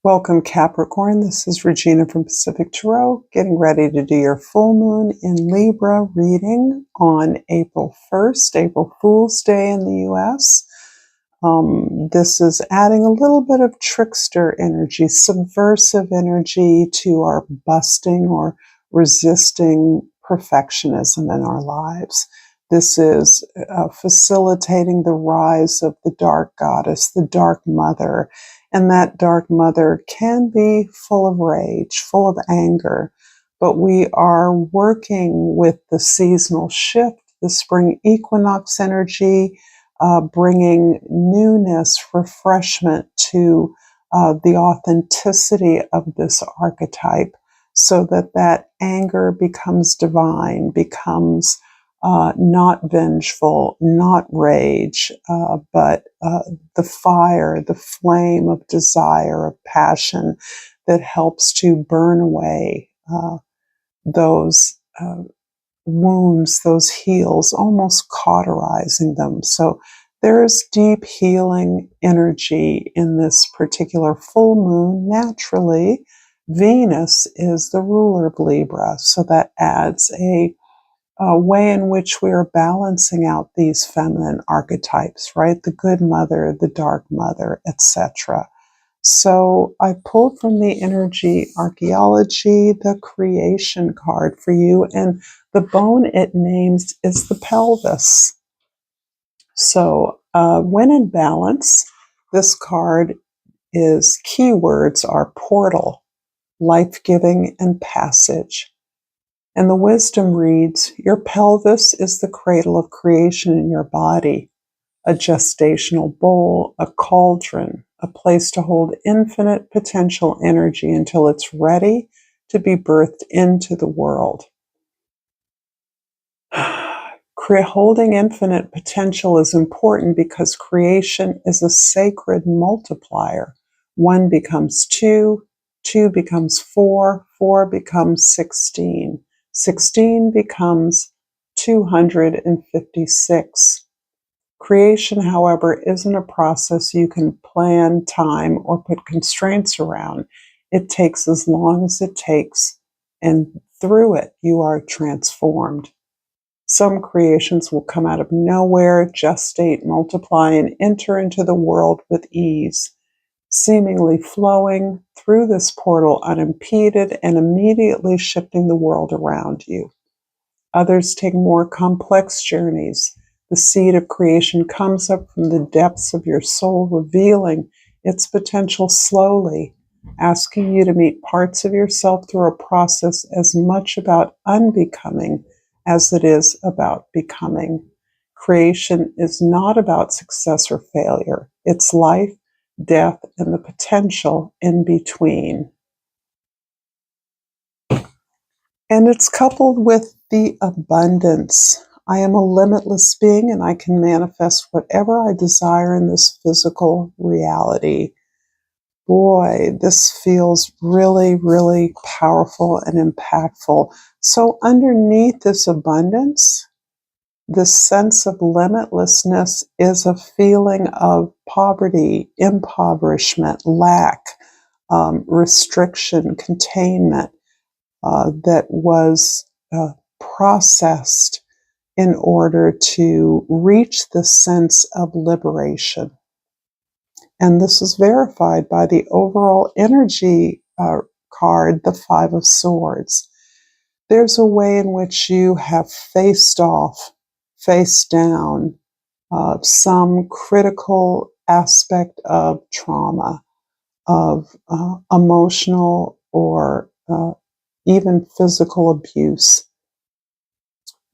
Welcome, Capricorn. This is Regina from Pacific Tarot, getting ready to do your full moon in Libra reading on April 1st, April Fool's Day in the US. This is adding a little bit of trickster energy, subversive energy to our busting or resisting perfectionism in our lives. This is facilitating the rise of the dark goddess, the dark mother. And that dark mother can be full of rage, full of anger. But we are working with the seasonal shift, the spring equinox energy, bringing newness, refreshment to the authenticity of this archetype so that that anger becomes divine, becomes not vengeful, not rage, but the fire, the flame of desire, of passion that helps to burn away those wounds, those heels, almost cauterizing them. So there's deep healing energy in this particular full moon. Naturally, Venus is the ruler of Libra, so that adds a way in which we are balancing out these feminine archetypes, right? The good mother, the dark mother, etc. So I pulled from the energy archaeology the creation card for you, and the bone it names is the pelvis. So when in balance, this card is keywords are portal, life-giving, and passage. And the wisdom reads, your pelvis is the cradle of creation in your body, a gestational bowl, a cauldron, a place to hold infinite potential energy until it's ready to be birthed into the world. Holding infinite potential is important because creation is a sacred multiplier. 1 becomes 2, 2 becomes 4, 4 becomes 16. 16 becomes 256. Creation, however, isn't a process you can plan, time, or put constraints around. It takes as long as it takes, and through it, you are transformed. Some creations will come out of nowhere, gestate, multiply, and enter into the world with ease, seemingly flowing through this portal unimpeded and immediately shifting the world around you. Others take more complex journeys. The seed of creation comes up from the depths of your soul, revealing its potential slowly, asking you to meet parts of yourself through a process as much about unbecoming as it is about becoming. Creation is not about success or failure. It's life, death, and the potential in between. And it's coupled with the abundance. I am a limitless being and I can manifest whatever I desire in this physical reality. Boy, this feels really, really powerful and impactful. So underneath this abundance, this sense of limitlessness is a feeling of poverty, impoverishment, lack, restriction, containment that was processed in order to reach the sense of liberation. And this is verified by the overall energy card, the Five of Swords. There's a way in which you have faced off, faced down some critical aspect of trauma, of emotional or even physical abuse.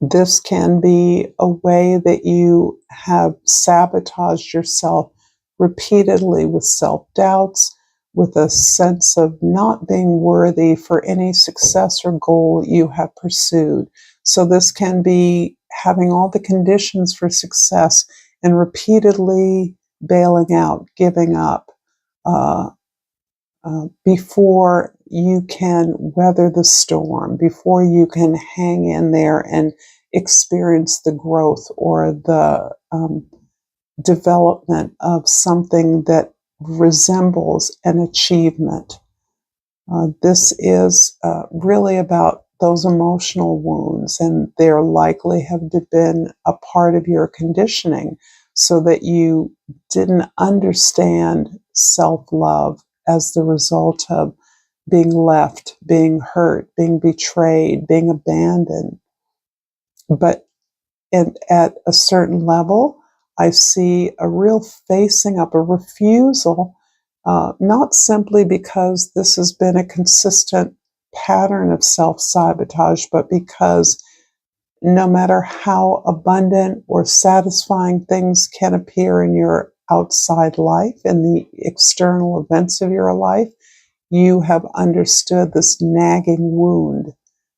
This can be a way that you have sabotaged yourself repeatedly with self-doubts, with a sense of not being worthy for any success or goal you have pursued. So this can be having all the conditions for success and repeatedly bailing out, giving up, before you can weather the storm, before you can hang in there and experience the growth or the development of something that resembles an achievement. This is really about those emotional wounds, and they're likely have been a part of your conditioning so that you didn't understand self-love as the result of being left, being hurt, being betrayed, being abandoned. But at a certain level, I see a real facing up, a refusal, not simply because this has been a consistent pattern of self-sabotage, but because no matter how abundant or satisfying things can appear in your outside life, in the external events of your life, you have understood this nagging wound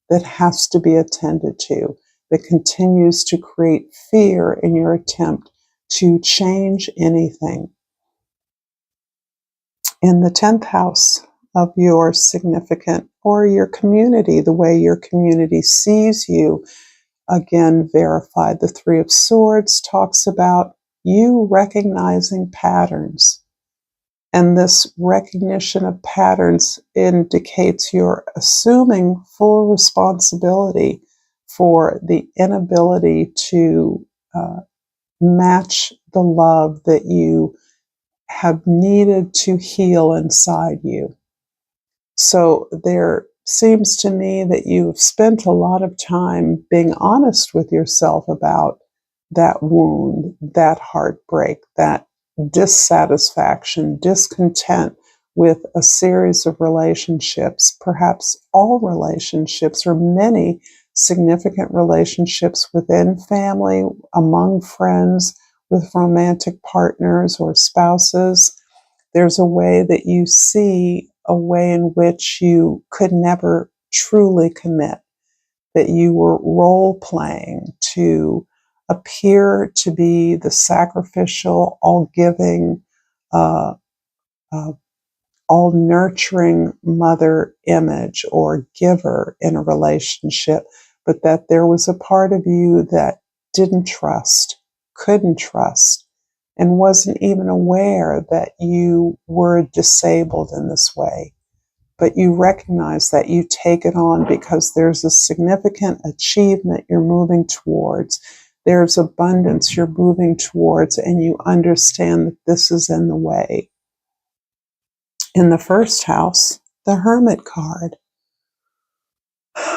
that has to be attended to, that continues to create fear in your attempt to change anything. In the 10th house of your significant or your community, the way your community sees you, again verified. The Three of Swords talks about you recognizing patterns. And this recognition of patterns indicates you're assuming full responsibility for the inability to match the love that you have needed to heal inside you. So there seems to me that you've spent a lot of time being honest with yourself about that wound, that heartbreak, that dissatisfaction, discontent with a series of relationships, perhaps all relationships or many significant relationships within family, among friends, with romantic partners or spouses. There's a way that you see a way in which you could never truly commit, that you were role playing to appear to be the sacrificial, all giving, uh, uh, all nurturing mother image or giver in a relationship, but that there was a part of you that didn't trust, couldn't trust, and wasn't even aware that you were disabled in this way. But you recognize that you take it on because there's a significant achievement you're moving towards. There's abundance you're moving towards, and you understand that this is in the way. In the first house, the Hermit card.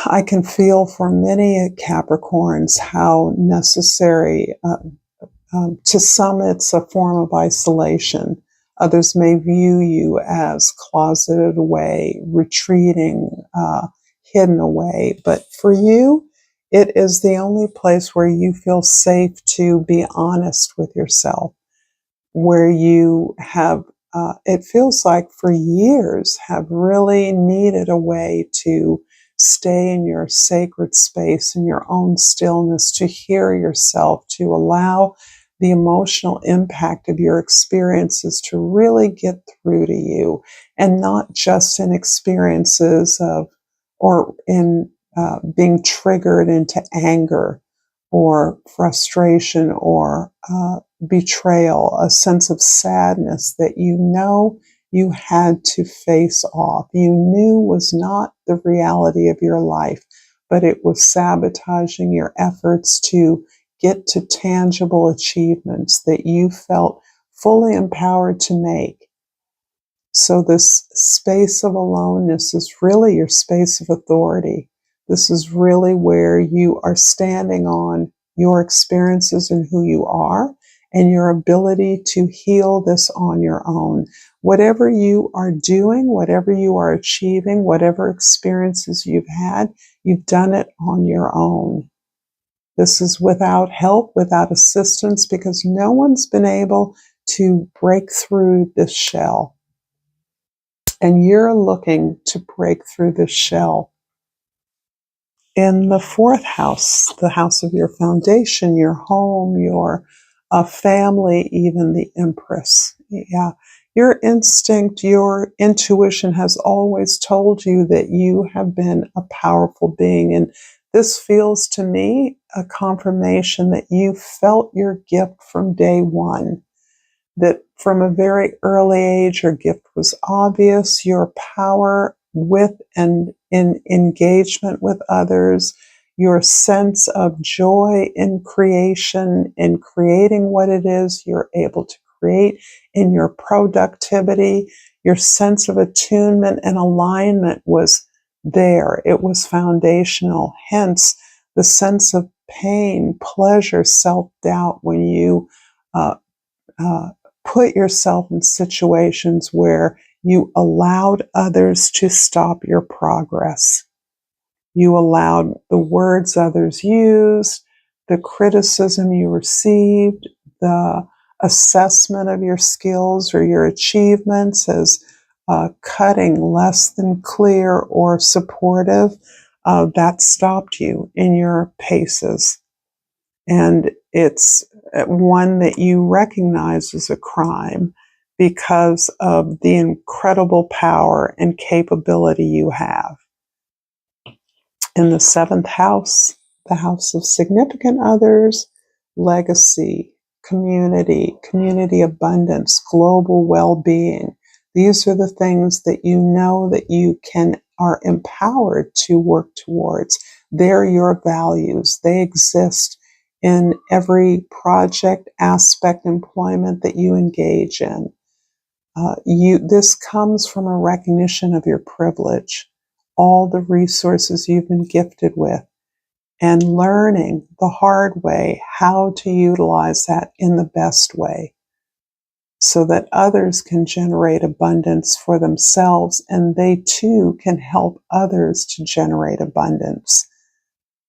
I can feel for many Capricorns how necessary, to some it's a form of isolation. Others may view you as closeted away, retreating, hidden away. But for you, it is the only place where you feel safe to be honest with yourself, where you have, it feels like for years, have really needed a way to stay in your sacred space, in your own stillness, to hear yourself, to allow the emotional impact of your experiences to really get through to you, and not just in experiences of, or in being triggered into anger or frustration or betrayal, a sense of sadness that you know you had to face off. You knew was not the reality of your life, but it was sabotaging your efforts to get to tangible achievements that you felt fully empowered to make. So this space of aloneness is really your space of authority. This is really where you are standing on your experiences and who you are, and your ability to heal this on your own. Whatever you are doing, whatever you are achieving, whatever experiences you've had, you've done it on your own. This is without help, without assistance, because no one's been able to break through this shell. And you're looking to break through this shell. In the fourth house, the house of your foundation, your home, your family, even the Empress. Yeah. Your instinct, your intuition has always told you that you have been a powerful being. And this feels to me a confirmation that you felt your gift from day one. That From a very early age, your gift was obvious. Your power with and in engagement with others, your sense of joy in creation, in creating what it is you're able to create, in your productivity, your sense of attunement and alignment was there. It was foundational. Hence, the sense of pain, pleasure, self-doubt when you uh, uh, put yourself in situations where you allowed others to stop your progress. You allowed the words others used, the criticism you received, the assessment of your skills or your achievements as cutting, less than clear, or supportive. That stopped you in your paces. And it's one that you recognize as a crime because of the incredible power and capability you have. In the seventh house, the house of significant others, legacy, community abundance, global well-being. These are the things that you know that you are empowered to work towards. They're your values. They exist in every project, aspect, employment that you engage in. This comes from a recognition of your privilege, all the resources you've been gifted with, and learning the hard way how to utilize that in the best way so that others can generate abundance for themselves and they too can help others to generate abundance.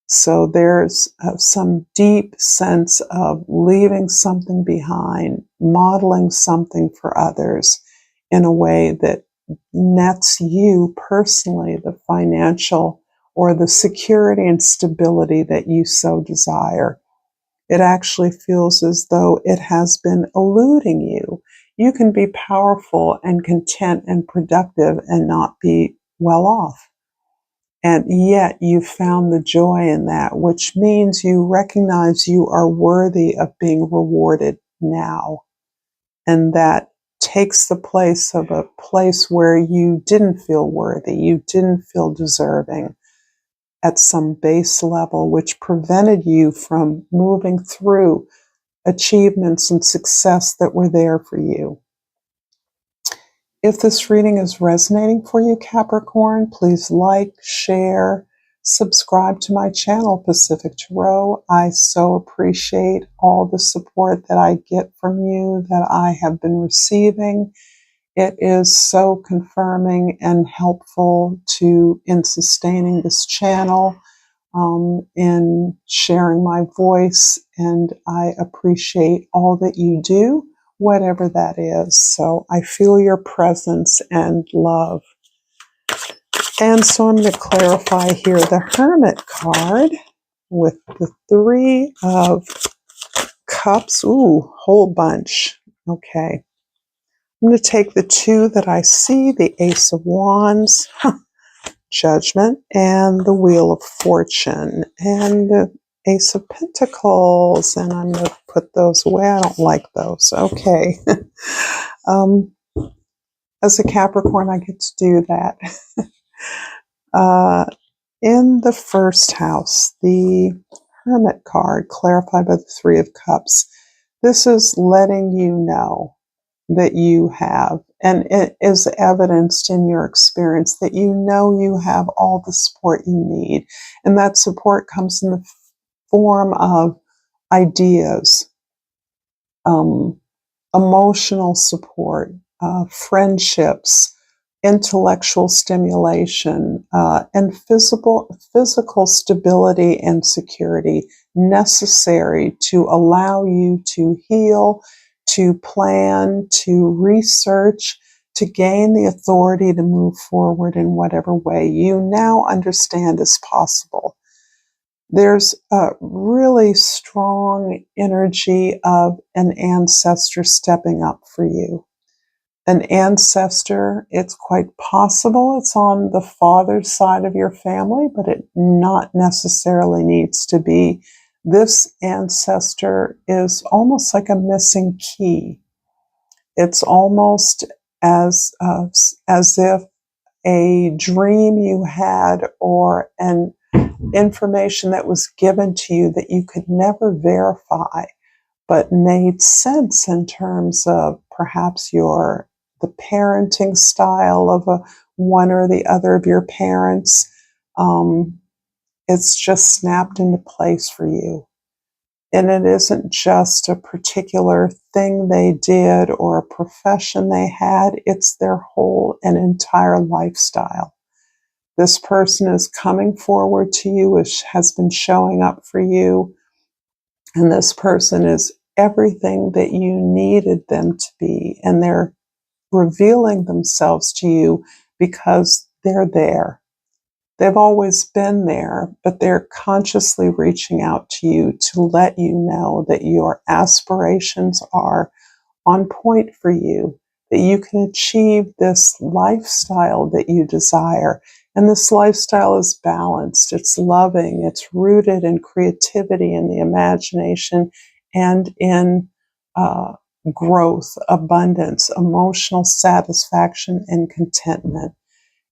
So there's some deep sense of leaving something behind, modeling something for others in a way that nets you personally the financial or the security and stability that you so desire. It actually feels as though it has been eluding you. You can be powerful and content and productive and not be well off. And yet you found the joy in that, which means you recognize you are worthy of being rewarded now. And that takes the place of a place where you didn't feel worthy, you didn't feel deserving at some base level, which prevented you from moving through achievements and success that were there for you. If this reading is resonating for you, Capricorn, please like, share, subscribe to my channel, Pacific Tarot. I so appreciate all the support that I get from you, that I have been receiving. It is so confirming and helpful in sustaining this channel, in sharing my voice, and I appreciate all that you do, whatever that is. So I feel your presence and love. And so I'm going to clarify here the Hermit card with the Three of Cups. Ooh, whole bunch. Okay. I'm going to take the two that I see, the Ace of Wands, Judgment, and the Wheel of Fortune, and the Ace of Pentacles, and I'm going to put those away. I don't like those. Okay. As a Capricorn, I get to do that. In the first house, the Hermit card, clarified by the Three of Cups. This is letting you know that you have, and it is evidenced in your experience, that you know you have all the support you need. And that support comes in the form of ideas, emotional support, friendships, intellectual stimulation, and physical stability and security necessary to allow you to heal, to plan, to research, to gain the authority to move forward in whatever way you now understand is possible. There's a really strong energy of an ancestor stepping up for you. An ancestor, it's quite possible it's on the father's side of your family, but it not necessarily needs to be. This ancestor is almost like a missing key. It's almost as if a dream you had or an information that was given to you that you could never verify, but made sense in terms of perhaps the parenting style of one or the other of your parents. It's just snapped into place for you. And it isn't just a particular thing they did or a profession they had, it's their whole and entire lifestyle. This person is coming forward to you, has been showing up for you, and this person is everything that you needed them to be, and they're revealing themselves to you because they're there. They've always been there, but they're consciously reaching out to you to let you know that your aspirations are on point for you, that you can achieve this lifestyle that you desire. And this lifestyle is balanced, it's loving, it's rooted in creativity and the imagination and in growth, abundance, emotional satisfaction, and contentment.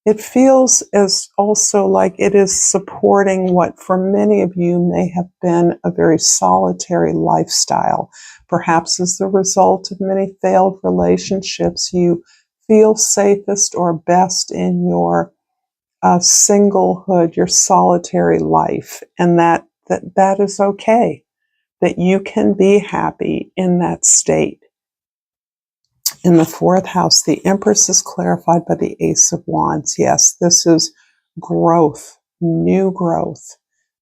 It feels as also like it is supporting what for many of you may have been a very solitary lifestyle. Perhaps as the result of many failed relationships, you feel safest or best in your singlehood, your solitary life, and that is okay, that you can be happy in that state. In the fourth house, the Empress is clarified by the Ace of Wands. Yes, this is growth, new growth.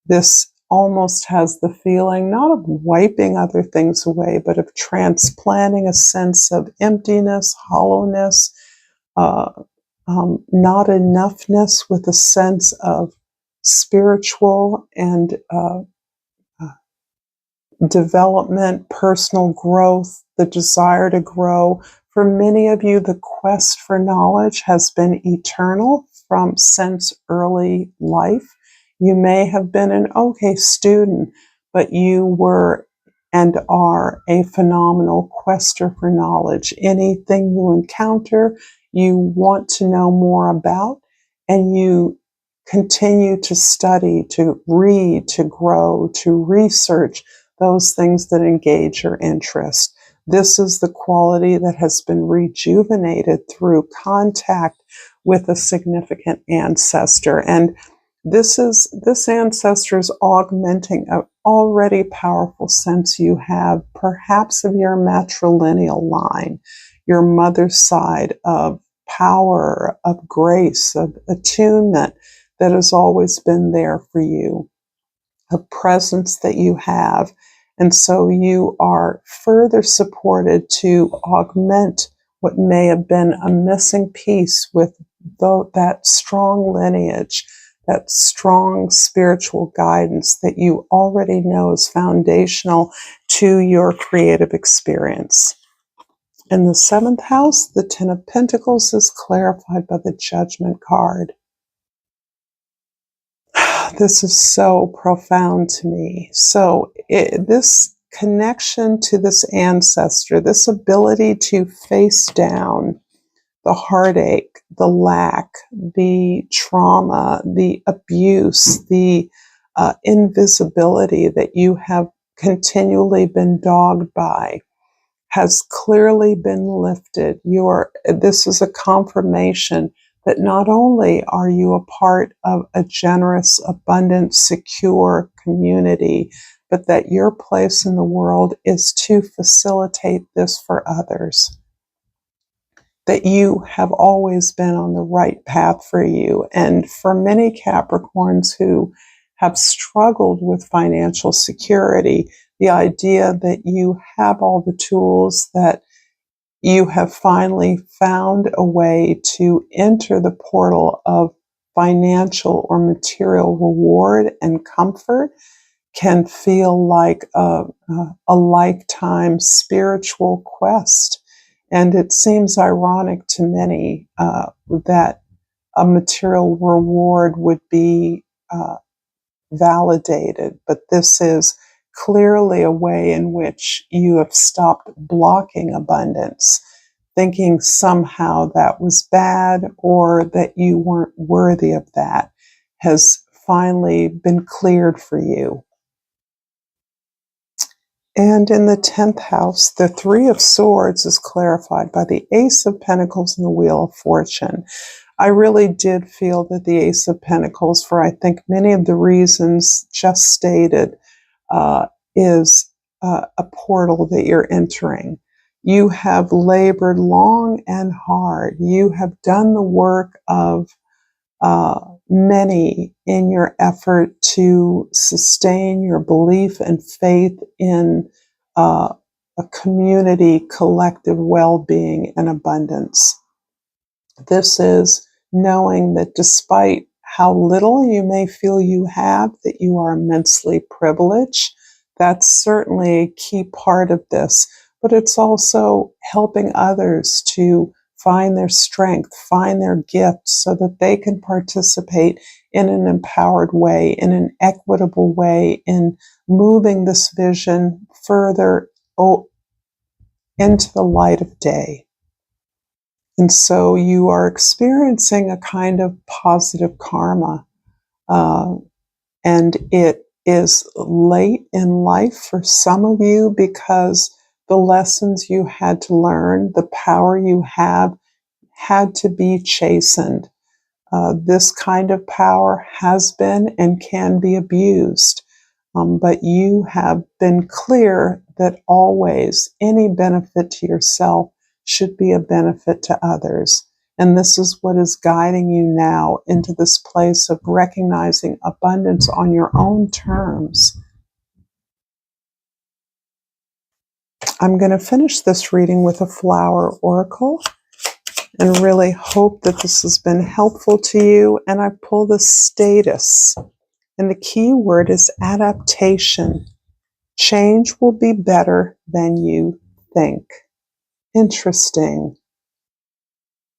This almost has the feeling not of wiping other things away, but of transplanting a sense of emptiness, hollowness, uh, not enoughness, with a sense of spiritual and development, personal growth, the desire to grow. For many of you, the quest for knowledge has been eternal since early life. You may have been an okay student, but you were and are a phenomenal quester for knowledge. Anything you encounter, you want to know more about, and you continue to study, to read, to grow, to research those things that engage your interest. This is the quality that has been rejuvenated through contact with a significant ancestor. And this ancestor is augmenting an already powerful sense you have, perhaps of your matrilineal line, your mother's side of power, of grace, of attunement that has always been there for you, a presence that you have. And so you are further supported to augment what may have been a missing piece with that strong lineage, that strong spiritual guidance that you already know is foundational to your creative experience. In the seventh house, the Ten of Pentacles is clarified by the Judgment card. This is so profound to me. So this connection to this ancestor, this ability to face down the heartache, the lack, the trauma, the abuse, the invisibility that you have continually been dogged by, has clearly been lifted. This is a confirmation that not only are you a part of a generous, abundant, secure community, but that your place in the world is to facilitate this for others. That you have always been on the right path for you. And for many Capricorns who have struggled with financial security, the idea that you have all the tools, that you have finally found a way to enter the portal of financial or material reward and comfort, can feel like a lifetime spiritual quest. And it seems ironic to many that a material reward would be validated, but this is clearly a way in which you have stopped blocking abundance. thinking somehow that was bad or that you weren't worthy of that has finally been cleared for you. And in the 10th house, the Three of Swords is clarified by the Ace of Pentacles and the Wheel of Fortune. I really did feel that the Ace of Pentacles, for I think many of the reasons just stated, is a portal that you're entering. You have labored long and hard. You have done the work of many in your effort to sustain your belief and faith in a community, collective well-being and abundance. This is knowing that despite how little you may feel you have, that you are immensely privileged. That's certainly a key part of this, but it's also helping others to find their strength, find their gifts so that they can participate in an empowered way, in an equitable way, in moving this vision further into the light of day. And so you are experiencing a kind of positive karma, and it is late in life for some of you because the lessons you had to learn, the power you have, had to be chastened. This kind of power has been and can be abused, but you have been clear that always any benefit to yourself should be a benefit to others. And this is what is guiding you now into this place of recognizing abundance on your own terms. I'm going to finish this reading with a flower oracle and really hope that this has been helpful to you. And I pull the status, and the key word is adaptation. Change will be better than you think. Interesting.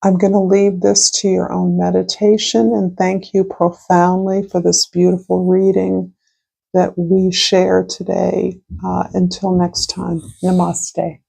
I'm going to leave this to your own meditation and thank you profoundly for this beautiful reading that we share today. Until next time, namaste.